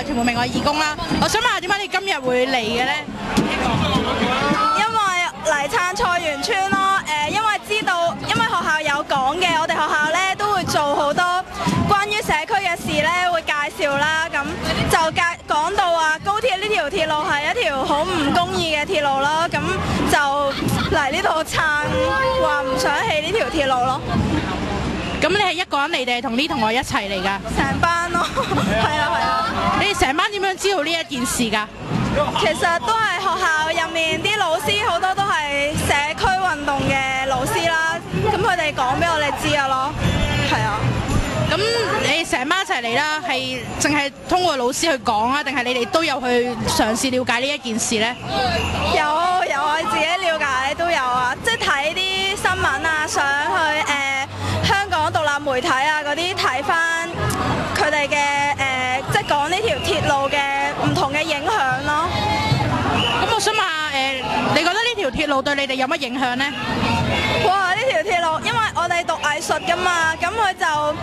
我係全部明愛義工啦。我想問下點解你今日會嚟嘅呢？因為嚟撐菜園村咯，因為知道，因為學校有講嘅，我哋學校咧都會做好多關於社區嘅事咧，會介紹啦，咁就講到話高鐵呢條鐵路係一條好唔公義嘅鐵路咯，咁就嚟呢度撐，話唔想起呢條鐵路咯。咁你係一個人嚟定係同啲同學一齊嚟㗎？成班咯，係啊係啊。你哋成班點樣知道呢一件事㗎？其實都係學校入面啲老師好多都係社區運動嘅老師啦，咁佢哋講俾我哋知啊咯，係啊。咁你哋成班一齊嚟啦，係淨係通過老師去講啊，定係你哋都有去嘗試了解呢一件事呢？有啊，自己了解都有啊，即係睇啲新聞啊，上去香港獨立媒體啊嗰啲睇翻佢哋嘅即係講呢條鐵路嘅唔同嘅影響咯。咁我想問下你覺得呢條鐵路對你哋有乜影響呢？哇！呢條鐵路，因為我哋讀藝術㗎嘛，咁佢就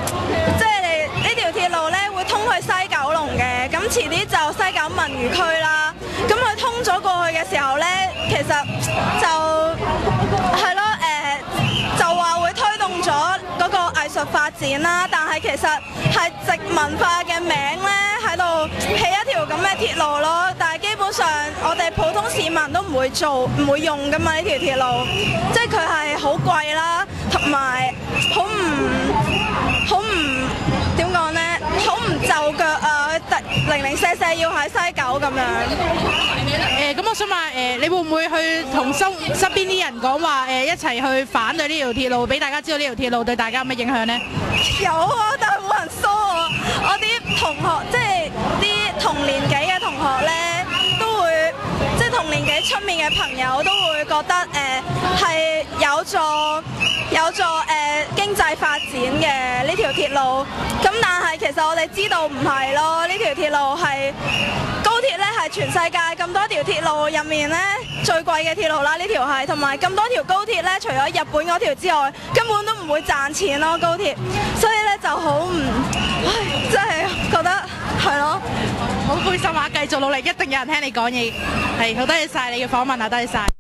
即係呢條鐵路咧會通去西九龍嘅，咁遲啲就西九文娛區啦。咁佢通咗過去嘅時候咧，其實就係咯，就話會推動咗嗰個藝術發展啦。但係其實係殖文化嘅名咧喺度起一條咁嘅鐵路咯。但係基本上我哋普通市民都唔會做、唔會用㗎嘛呢條鐵路，即係佢係好貴啦，同埋好唔點講呢？好唔就腳啊！零零舍舍要喺西九咁樣。咁我想問你會唔會去同身邊啲人講話一齊去反對呢條鐵路，俾大家知道呢條鐵路對大家有乜影響呢？有啊，但係冇人疏我。我啲同學即係啲同年紀嘅同學呢，都會即係同年紀出面嘅朋友都會覺得係有助經濟發展嘅呢條鐵路。咁但係其實我哋知道唔係咯，呢條鐵路係高鐵呢，係全世界咁多條鐵路入面呢最貴嘅鐵路啦，呢條係，同埋咁多條高鐵呢，除咗日本嗰條之外，根本都唔會賺錢咯高鐵，所以呢就好唔，真係覺得係咯，好灰心啊！繼續努力，一定有人聽你講嘢。係，好多謝晒你嘅訪問啊，多謝晒。